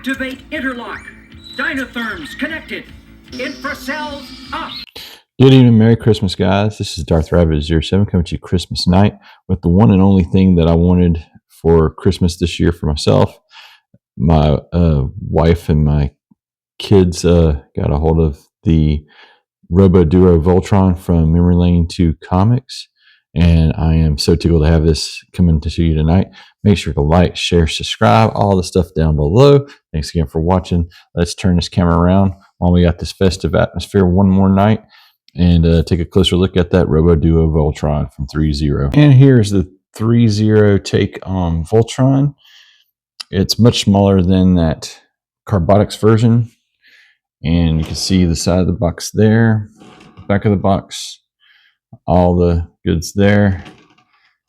Activate interlock. Dynatherms connected. Infracells up. Good evening, Merry Christmas, guys. This is Darth Rabbit 07 coming to you Christmas night with the one and only thing that I wanted for Christmas this year for myself. My wife and my kids got a hold of the Robo-Dou Voltron from Memory Lane 2 Comics, and I am so tickled to have this coming to you tonight. Make sure to like, share, subscribe, all the stuff down below. Thanks again for watching. Let's turn this camera around while we got this festive atmosphere one more night and take a closer look at that Robo-Dou Voltron from Threezero. And here's the Threezero take on Voltron. It's much smaller than that Carbonics version. And you can see the side of the box there, back of the box, all the goods there.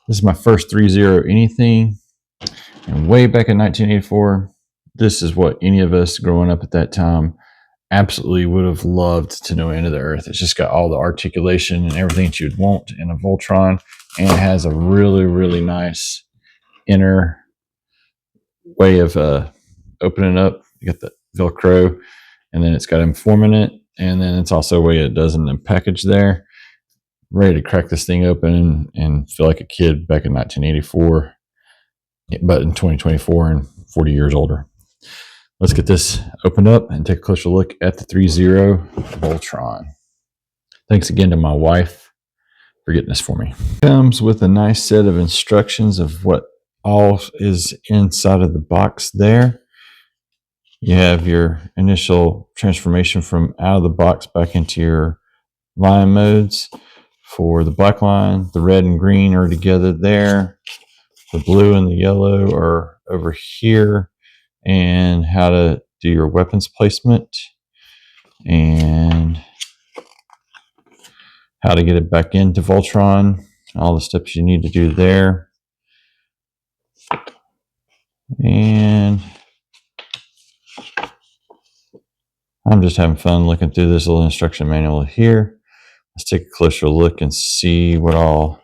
This is my first Threezero anything. And way back in 1984, this is what any of us growing up at that time absolutely would have loved to know End of the Earth. It's just got all the articulation and everything that you'd want in a Voltron. And it has a really, really nice inner way of opening up. You got the Velcro. And then it's got Inform in it. And then it's also a way it does in the package there. Ready to crack this thing open and feel like a kid back in 1984, but in 2024 and 40 years older. Let's get this opened up and take a closer look at the Threezero Voltron. Thanks again to my wife for getting this for me. Comes with a nice set of instructions of what all is inside of the box there. You have your initial transformation from out of the box back into your line modes. For the black line, the red and green are together there. The blue and the yellow are over here. And how to do your weapons placement. And how to get it back into Voltron. All the steps you need to do there. And I'm just having fun looking through this little instruction manual here. Let's take a closer look and see what all,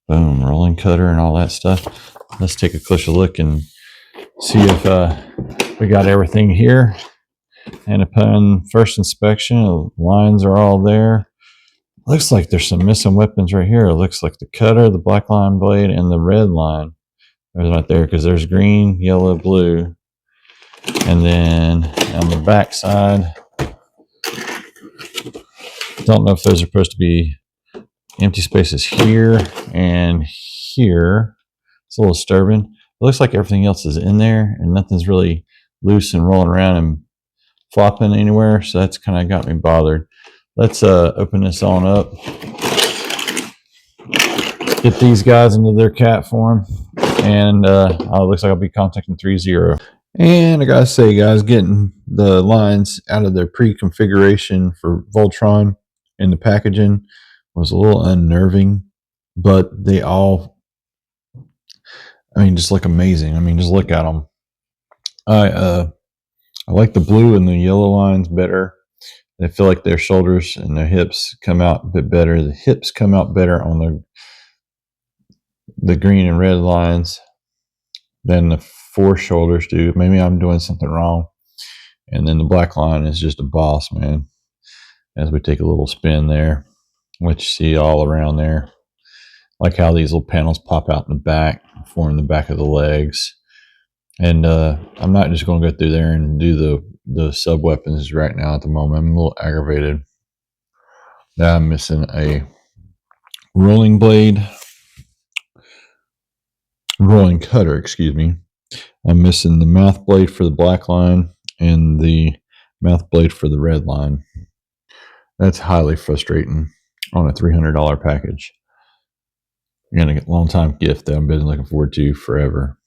boom, rolling cutter and all that stuff. Let's take a closer look and see if we got everything here. And upon first inspection, the lines are all there. Looks like there's some missing weapons right here. It looks like the cutter, the black line blade, and the red line. There's not there because there's green, yellow, blue. And then on the back side, don't know if those are supposed to be empty spaces here and here. It's a little disturbing. It looks like everything else is in there and nothing's really loose and rolling around and flopping anywhere. So that's kind of got me bothered. Let's open this on up. Get these guys into their cat form. And it looks like I'll be contacting Threezero. And I gotta say, guys, getting the lines out of their pre-configuration for Voltron in the packaging was a little unnerving, but they all, I mean, just look amazing. I mean, just look at them. I like the blue and the yellow lines better. I feel like their shoulders and their hips come out a bit better. The hips come out better on the green and red lines than the four shoulders do. Maybe I'm doing something wrong. And then the black line is just a boss, man. As we take a little spin there, which you see all around there. Like how these little panels pop out in the back, form the back of the legs. And I'm not just going to go through there and do the sub weapons right now at the moment. I'm a little aggravated that I'm missing a rolling cutter, excuse me. I'm missing the mouth blade for the black line and the mouth blade for the red line. That's highly frustrating on a $300 package. You're going to get a long time gift that I've been looking forward to forever.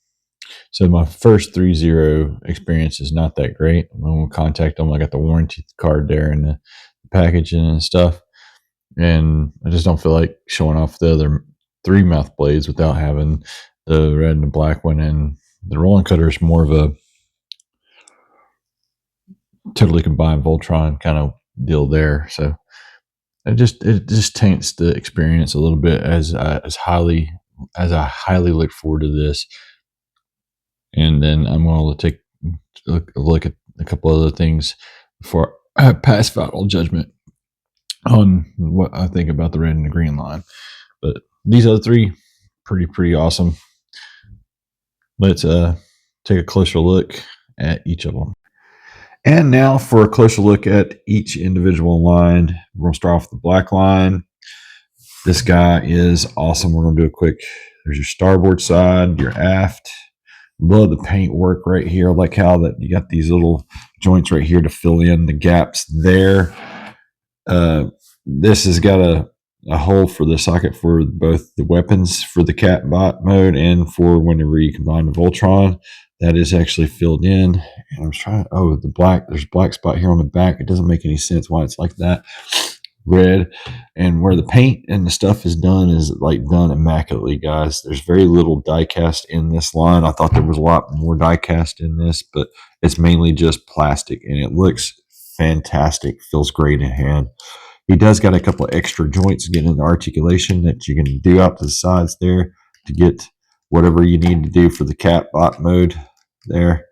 So my first Threezero experience is not that great. When we contact them, I got the warranty card there and the packaging and stuff. And I just don't feel like showing off the other three mouth blades without having the red and the black one. And the rolling cutter is more of a totally combined Voltron kind of deal there. So it just taints the experience a little bit as I highly look forward to this. And then I'm going to take look at a couple other things before I pass final judgment on what I think about the red and the green line. But these other three, pretty awesome. Let's take a closer look at each of them. And now for a closer look at each individual line. We're going to start off with the black line. This guy is awesome. We're going to do a quick, there's your starboard side, your aft. Love the paint work right here. I like how that you got these little joints right here to fill in the gaps there. This has got a hole for the socket for both the weapons for the cat bot mode and for whenever you combine the Voltron. That is actually filled in. And I was trying, there's a black spot here on the back. It doesn't make any sense why it's like that. Red, and where the paint and the stuff is done is like done immaculately, guys. There's very little die cast in this line. I thought there was a lot more die cast in this, but it's mainly just plastic, and it looks fantastic. Feels great in hand. He does got a couple of extra joints getting the articulation that you can do out to the sides there to get whatever you need to do for the cat bot mode there.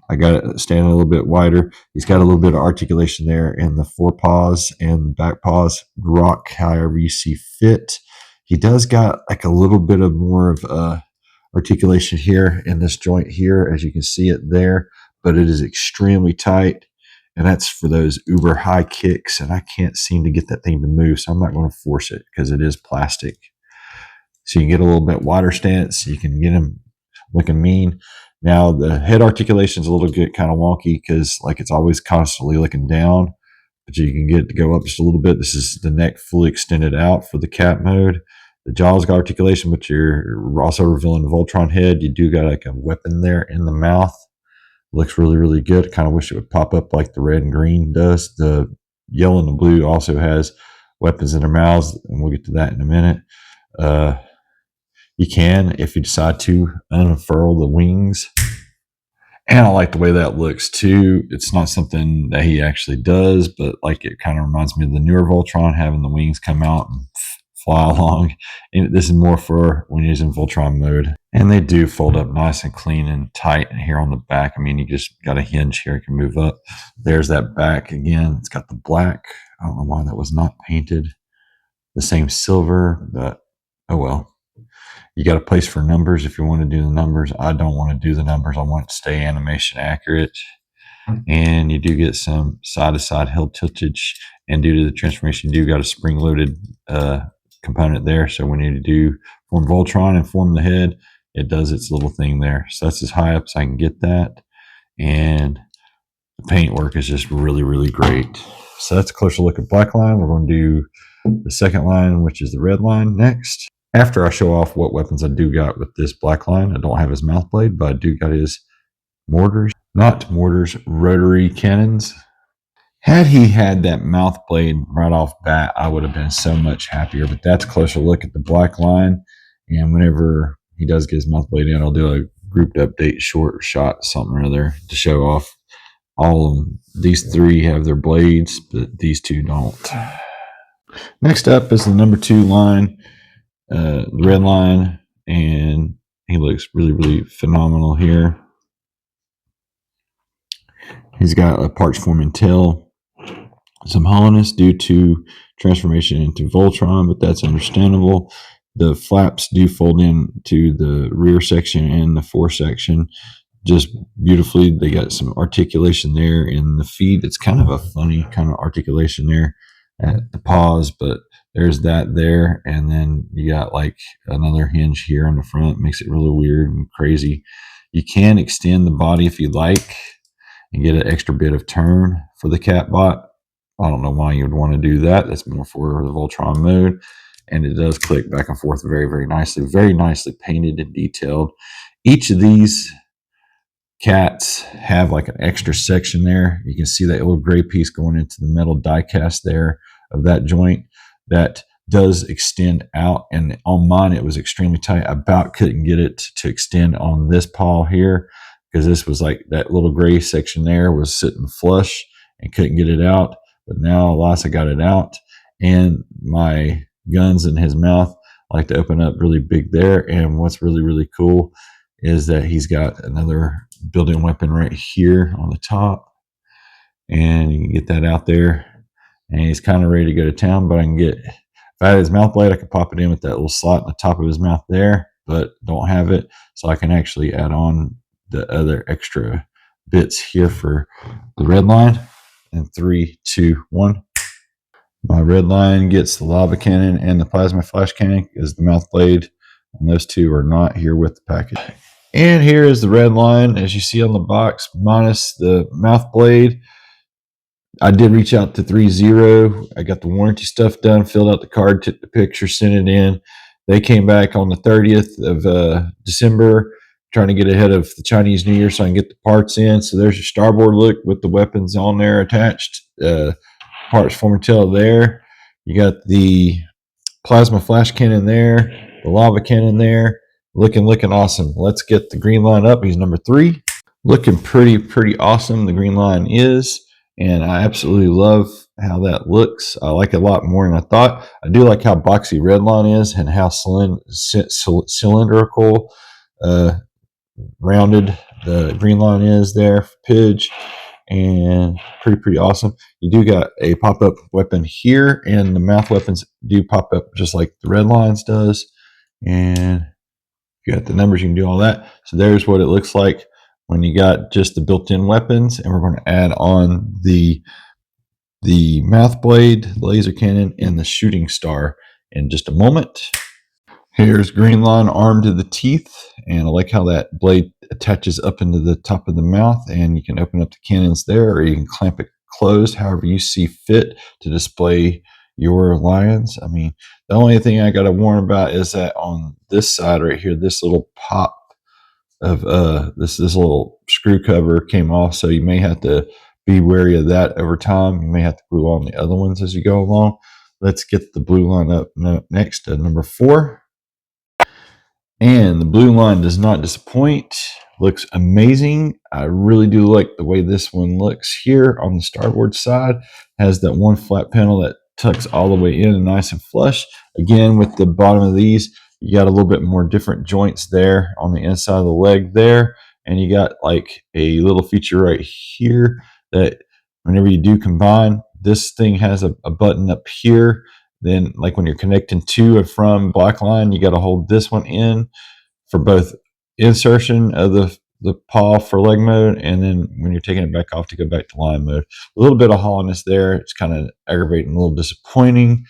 I got it standing a little bit wider. He's got a little bit of articulation there in the forepaws and the back paws. Rock however you see fit. He does got like a little bit of more of articulation here in this joint here, as you can see it there, but it is extremely tight, and that's for those uber high kicks, and I can't seem to get that thing to move, so I'm not going to force it because it is plastic. So you can get a little bit wider stance. You can get him looking mean. Now the head articulation is a little bit kind of wonky because like it's always constantly looking down, but you can get to go up just a little bit. This is the neck fully extended out for the cat mode. The jaws got articulation, but you're also revealing the Voltron head. You do got like a weapon there in the mouth. Looks really good. Kind of wish it would pop up like the red and green does. The yellow and the blue also has weapons in their mouths, and we'll get to that in a minute. You can, if you decide to, unfurl the wings. And I like the way that looks too. It's not something that he actually does, but like it kind of reminds me of the newer Voltron, having the wings come out and fly along. And this is more for when you're using Voltron mode. And they do fold up nice and clean and tight. And here on the back, I mean, you just got a hinge here, you can move up. There's that back again. It's got the black. I don't know why that was not painted the same silver, but oh well. You got a place for numbers if you want to do the numbers. I don't want to do the numbers. I want it to stay animation accurate. And you do get some side-to-side hill tiltage. And due to the transformation, you do got a spring-loaded component there. So when you do form Voltron and form the head, it does its little thing there. So that's as high up as I can get that. And the paint work is just really great. So that's a closer look at black line. We're going to do the second line, which is the red line next. After I show off what weapons I do got with this black line, I don't have his mouth blade, but I do got his mortars. Not mortars, rotary cannons. Had he had that mouth blade right off bat, I would have been so much happier. But that's a closer look at the black line. And whenever he does get his mouth blade in, I'll do a grouped update short shot, something or other, to show off all of them. These three have their blades, but these two don't. Next up is the number 2 line. The red line, and he looks really phenomenal here. He's got a parch forming tail, some hollowness due to transformation into Voltron, but that's understandable. The flaps do fold in to the rear section and the fore section just beautifully. They got some articulation there in the feet. It's kind of a funny kind of articulation there at the paws, but there's that there, and then you got like another hinge here on the front. Makes it really weird and crazy. You can extend the body if you like and get an extra bit of turn for the cat bot. I don't know why you would want to do that. That's more for the Voltron mode, and it does click back and forth very nicely painted and detailed. Each of these cats have like an extra section there. You can see that little gray piece going into the metal die cast there of that joint. That does extend out, and on mine it was extremely tight. I about couldn't get it to extend on this paw here because this was like that little gray section there was sitting flush and couldn't get it out. But now Lhasa got it out, and my guns in his mouth like to open up really big there. And what's really cool is that he's got another built-in weapon right here on the top, and you can get that out there, and he's kind of ready to go to town. But I can get, if I had his mouth blade, I could pop it in with that little slot in the top of his mouth there, but don't have it, so I can actually add on the other extra bits here for the red line. And 3, 2, 1. My red line gets the lava cannon and the plasma flash cannon, because the mouth blade on those two are not here with the package. And here is the red line, as you see on the box, minus the mouth blade. I did reach out to Threezero. I got the warranty stuff done, filled out the card, took the picture, sent it in. They came back on the 30th of December, trying to get ahead of the Chinese New Year so I can get the parts in. So there's your starboard look with the weapons on there attached. Parts form and tail there. You got the plasma flash cannon there, the lava cannon there. Looking awesome. Let's get the green line up. He's number 3. Looking pretty awesome. The green line is. And I absolutely love how that looks. I like it a lot more than I thought. I do like how boxy red line is and how cylindrical, rounded the green line is there for Pidge. And pretty awesome. You do got a pop-up weapon here, and the mouth weapons do pop up just like the red lines does. And you got the numbers, you can do all that. So there's what it looks like when you got just the built-in weapons. And we're going to add on the mouth blade, the laser cannon, and the shooting star in just a moment. Here's green line armed to the teeth, and I like how that blade attaches up into the top of the mouth, and you can open up the cannons there, or you can clamp it closed however you see fit to display your lions. I mean, the only thing I got to warn about is that on this side right here, this little pop of this little screw cover came off, so you may have to be wary of that over time. You may have to glue on the other ones as you go along. Let's get the blue line up next at number 4. And the blue line does not disappoint. Looks amazing. I really do like the way this one looks here on the starboard side. Has that one flat panel that tucks all the way in and nice and flush. Again, with the bottom of these, you got a little bit more different joints there on the inside of the leg there. And you got like a little feature right here that whenever you do combine, this thing has a button up here. Then, like when you're connecting to and from black line, you got to hold this one in for both insertion of the paw for leg mode, and then when you're taking it back off to go back to line mode. A little bit of hollowness there. It's kind of aggravating, a little disappointing,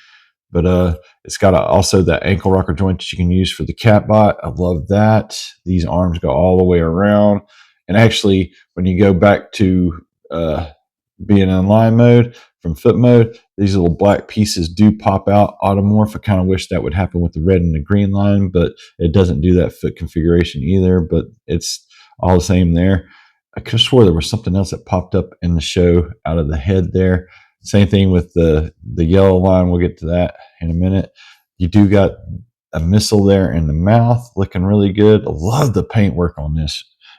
but it's got also that ankle rocker joint that you can use for the catbot. I love that. These arms go all the way around, and actually, when you go back to being in line mode from foot mode, these little black pieces do pop out automorph. I kind of wish that would happen with the red and the green line, but it doesn't do that foot configuration either, but it's all the same there. I could have swore there was something else that popped up in the show out of the head there. Same thing with the yellow line. We'll get to that in a minute. You do got a missile there in the mouth, looking really good. I love the paint work on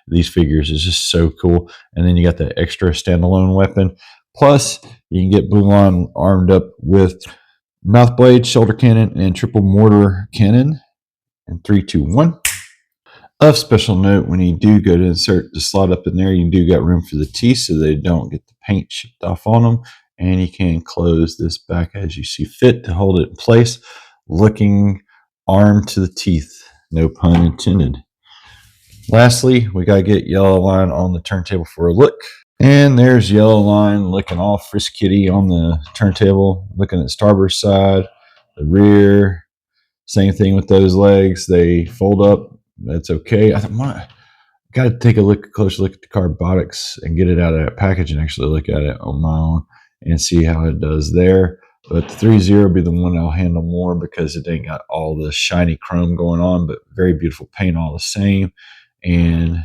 these figures. Is just so cool. And then you got the extra standalone weapon. Plus, you can get blue line armed up with mouth blade, shoulder cannon, and triple mortar cannon. And 3, 2, 1. Of special note, when you do go to insert the slot up in there, you do got room for the teeth so they don't get the paint chipped off on them. And you can close this back as you see fit to hold it in place. Looking armed to the teeth. No pun intended. Lastly, we got to get yellow line on the turntable for a look. And there's yellow line looking all friskitty on the turntable, looking at starboard side, the rear. Same thing with those legs. They fold up. That's okay. I thought, got to take a closer look at the carbonics and get it out of that package and actually look at it on my own and see how it does there. But the Threezero will be the one I'll handle more because it ain't got all the shiny chrome going on, but very beautiful paint all the same. And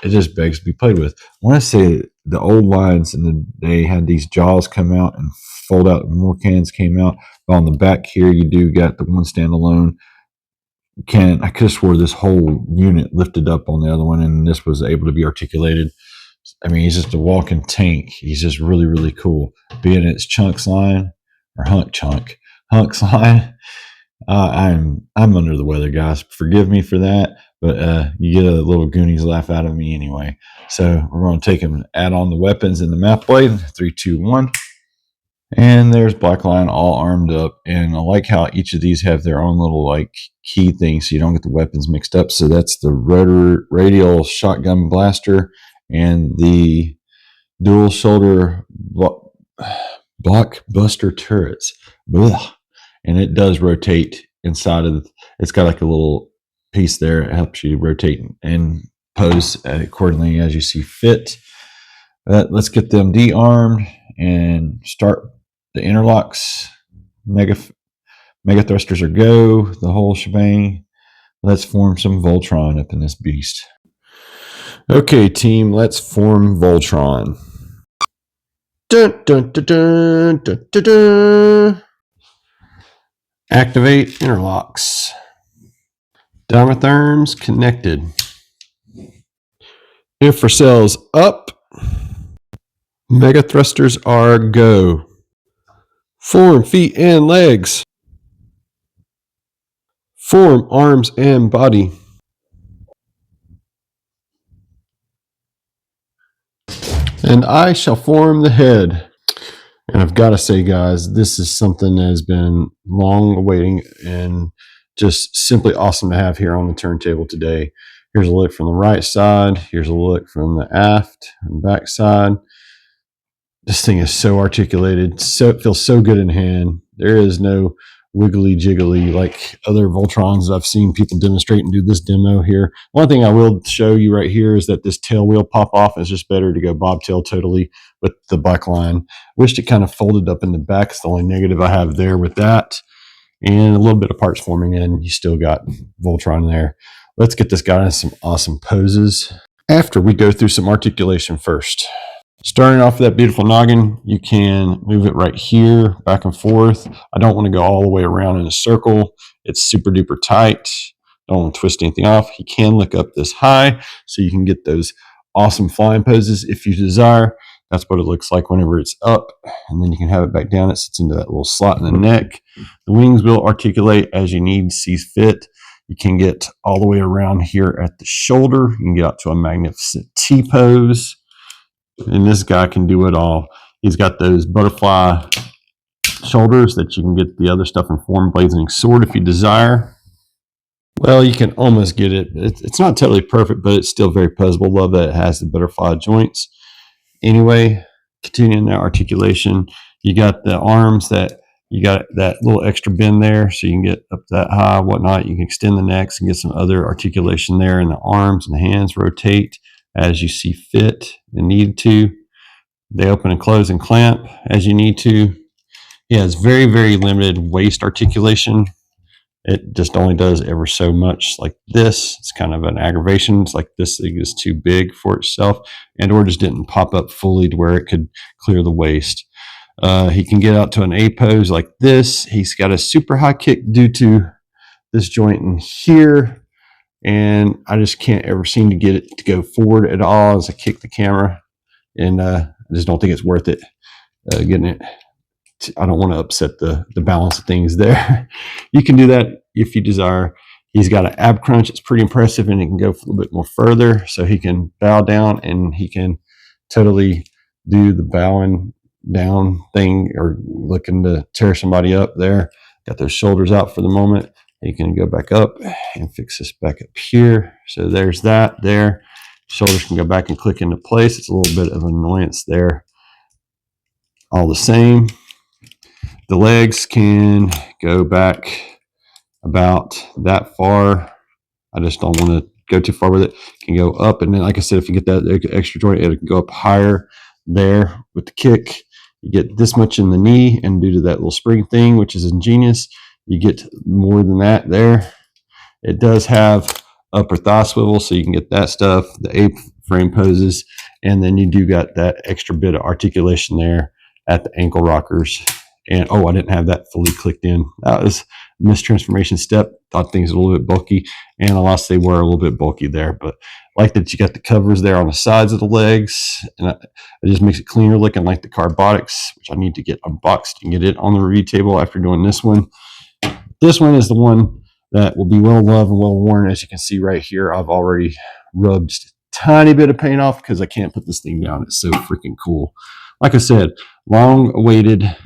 it just begs to be played with. I want to say the old lines in the day had these jaws come out and fold out, more cannons came out. But on the back here, you do got the one standalone cannon. I could have swore this whole unit lifted up on the other one, and this was able to be articulated. I mean, he's just a walking tank. He's just really cool. Being its chunks line or hunks line. I'm under the weather, guys. Forgive me for that. but you get a little Goonies laugh out of me anyway. So we're going to take them and add on the weapons in the map blade. 3, 2, 1. And there's Black Lion all armed up. And I like how each of these have their own little like key thing so you don't get the weapons mixed up. So that's the radial shotgun blaster and the dual shoulder blockbuster turrets. Blah. And it does rotate inside of it's got like a little piece there. It helps you rotate and pose accordingly as you see fit. Let's get them de-armed and start the interlocks. Mega thrusters are go, the whole shebang. Let's form some Voltron up in this beast. Okay, team, let's form Voltron. Dun, dun, dun, dun, dun, dun, dun. Activate interlocks. Dynatherms connected. Infracells up. Mega thrusters are go. Form feet and legs. Form arms and body. And I shall form the head. And I've got to say, guys, this is something that has been long awaiting and just simply awesome to have here on the turntable today. Here's a look from the right side. Here's a look from the aft and back side. This thing is so articulated. So it feels so good in hand. There is no wiggly jiggly like other Voltrons that I've seen people demonstrate and do this demo here. One thing I will show you right here is that this tail wheel pop off is just better to go bobtail totally with the Black Lion. Wished it kind of folded up in the back. It's the only negative I have there with that. And a little bit of parts forming in. You still got Voltron there. Let's get this guy in some awesome poses after we go through some articulation first. Starting off with that beautiful noggin, you can move it right here, back and forth. I don't want to go all the way around in a circle. It's super duper tight. Don't want to twist anything off. You can look up this high so you can get those awesome flying poses if you desire. That's what it looks like whenever it's up. And then you can have it back down. It sits into that little slot in the neck. The wings will articulate as you need, sees fit. You can get all the way around here at the shoulder. You can get out to a magnificent T-pose. And this guy can do it all. He's got those butterfly shoulders that you can get the other stuff in form, blazing sword if you desire. Well, you can almost get it. It's not totally perfect, but it's still very posable. Love that it has the butterfly joints. Anyway, continuing that articulation, you got the arms that you got that little extra bend there, so you can get up that high, whatnot. You can extend the necks and get some other articulation there, and the arms and the hands rotate as you see fit and need to. They open and close and clamp as you need to. Yeah, it's very, very limited waist articulation. It just only does ever so much like this. It's kind of an aggravation. It's like this thing is too big for itself and or just didn't pop up fully to where it could clear the waist. He can get out to an A pose like this. He's got a super high kick due to this joint in here. And I just can't ever seem to get it to go forward at all as I kick the camera. And I just don't think it's worth it getting it. I don't want to upset the balance of things there. You can do that if you desire. He's got an ab crunch. It's pretty impressive, and he can go a little bit more further. So he can bow down, and he can totally do the bowing down thing or looking to tear somebody up there. Got those shoulders out for the moment. You can go back up and fix this back up here. So there's that there. Shoulders can go back and click into place. It's a little bit of annoyance there. All the same. The legs can go back about that far. I just don't want to go too far with it. It can go up, and then like I said, if you get that extra joint, it can go up higher there with the kick. You get this much in the knee, and due to that little spring thing, which is ingenious, you get more than that there. It does have upper thigh swivel, so you can get that stuff, the A-frame poses, and then you do got that extra bit of articulation there at the ankle rockers. And I didn't have that fully clicked in. That was a mistransformation step. Thought things were a little bit bulky, and I lost they were a little bit bulky there. But I like that you got the covers there on the sides of the legs, and it just makes it cleaner looking, like the Carbotics, which I need to get unboxed and get it on the review table after doing this one. This one is the one that will be well loved and well worn. As you can see right here, I've already rubbed just a tiny bit of paint off because I can't put this thing down. It's so freaking cool. Like I said, long awaited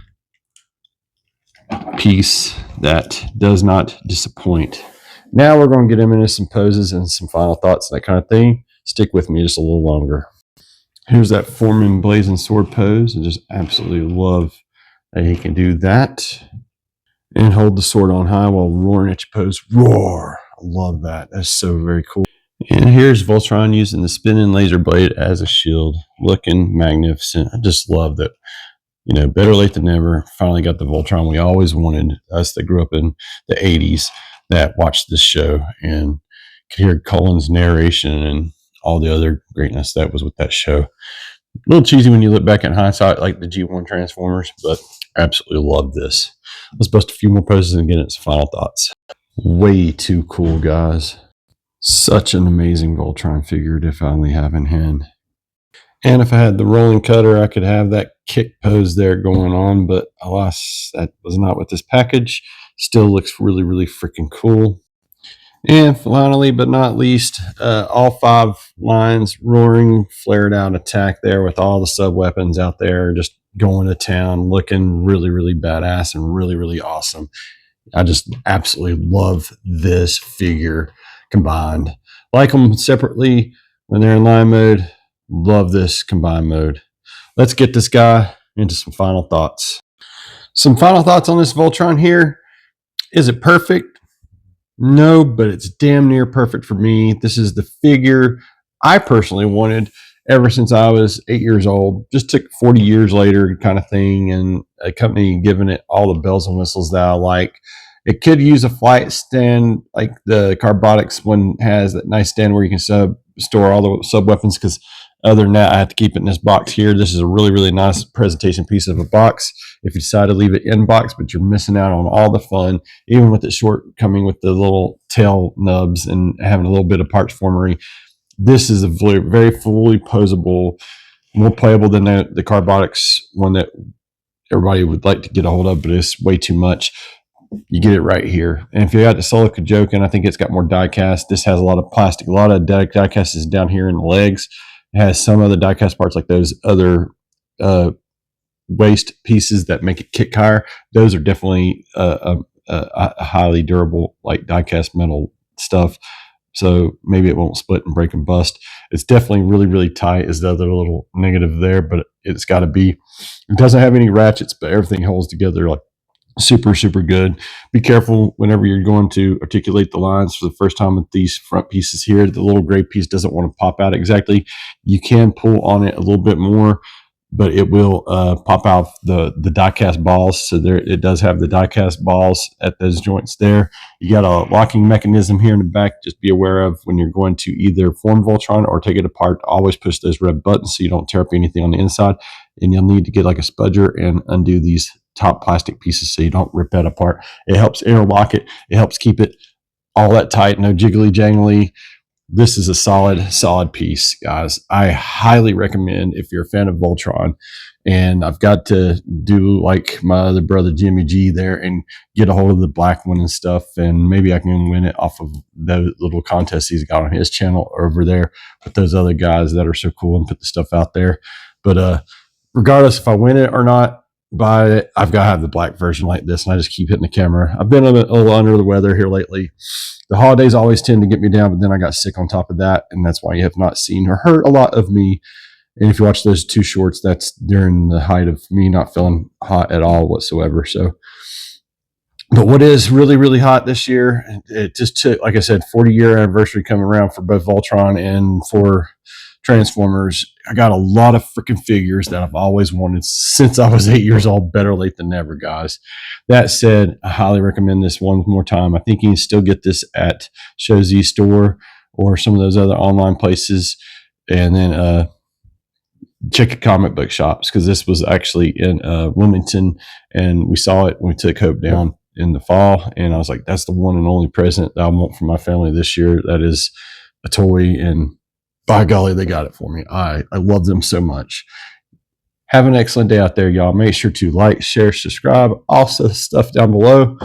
piece that does not disappoint. Now we're going to get him into some poses and some final thoughts, that kind of thing. Stick with me just a little longer. Here's that Foreman blazing sword pose. I just absolutely love that he can do that and hold the sword on high while roaring at your pose. Roar! I love that. That's so very cool. And here's Voltron using the spinning laser blade as a shield, looking magnificent. I just love that. You know, better late than never. Finally got the Voltron we always wanted. Us that grew up in the 80s that watched this show and could hear Colin's narration and all the other greatness that was with that show. A little cheesy when you look back in hindsight, like the G1 Transformers, but absolutely love this. Let's bust a few more poses and get into some final thoughts. Way too cool, guys. Such an amazing Voltron figure to finally have in hand. And if I had the rolling cutter, I could have that kick pose there going on, but alas, that was not with this package. Still looks really, really freaking cool. And finally, but not least, all 5 lines roaring, flared out attack there with all the sub weapons out there, just going to town, looking really, really badass and really, really awesome. I just absolutely love this figure combined. Like them separately when they're in line mode. Love this combined mode. Let's get this guy into some final thoughts. Some final thoughts on this Voltron here. Is it perfect? No, but it's damn near perfect for me. This is the figure I personally wanted ever since I was 8 years old. Just took 40 years later kind of thing, and a company giving it all the bells and whistles that I like. It could use a flight stand like the Carbonics one has, that nice stand where you can store all the sub weapons, because other than that, I have to keep it in this box here. This is a really, really nice presentation piece of a box if you decide to leave it in box, but you're missing out on all the fun, even with the shortcoming with the little tail nubs and having a little bit of parts formery. This is a very fully posable, more playable than the Carbonics one that everybody would like to get a hold of, but it's way too much. You get it right here. And if you got the Silica Jokin, I think it's got more die cast. This has a lot of plastic. A lot of die cast is down here in the legs. It has some other die cast parts like those other waist pieces that make it kick higher. Those are definitely a highly durable, like die cast metal stuff. So maybe it won't split and break and bust. It's definitely really, really tight is the other little negative there, but it's got to be. It doesn't have any ratchets, but everything holds together like super, super good. Be careful whenever you're going to articulate the lines for the first time with these front pieces here. The little gray piece doesn't want to pop out exactly. You can pull on it a little bit more, but it will pop out the die cast balls. So there, it does have the die cast balls at those joints there. You got a locking mechanism here in the back. Just be aware of when you're going to either form Voltron or take it apart. Always push those red buttons so you don't tear up anything on the inside. And you'll need to get like a spudger and undo these top plastic pieces so you don't rip that apart. It helps interlock it. It helps keep it all that tight, no jiggly jangly. This is a solid piece, guys. I highly recommend if you're a fan of Voltron. And I've got to do like my other brother Jimmy G there and get a hold of the black one and stuff, and maybe I can win it off of the little contest he's got on his channel over there with those other guys that are so cool and put the stuff out there. But regardless if I win it or not, buy it, I've got to have the black version like this, and I just keep hitting the camera. I've been a little under the weather here lately. The holidays always tend to get me down, but then I got sick on top of that, and that's why you have not seen or heard a lot of me. And if you watch those 2 shorts, that's during the height of me not feeling hot at all whatsoever. So, but what is really, really hot this year, it just took, like I said, 40-year anniversary coming around for both Voltron and for Transformers. I got a lot of freaking figures that I've always wanted since I was 8 years old. Better late than never, guys. That said, I highly recommend this one more time. I think you can still get this at Show Z Store or some of those other online places. And then check your comic book shops, because this was actually in Wilmington, and we saw it when we took Hope down in the fall. And I was like, that's the one and only present that I want for my family this year. That is a toy, and by golly, they got it for me. I love them so much. Have an excellent day out there, y'all. Make sure to like, share, subscribe. Also, stuff down below.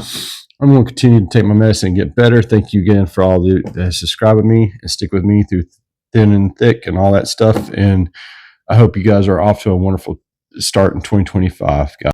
I'm going to continue to take my medicine and get better. Thank you again for all that subscribe with me and stick with me through thin and thick and all that stuff. And I hope you guys are off to a wonderful start in 2025, guys.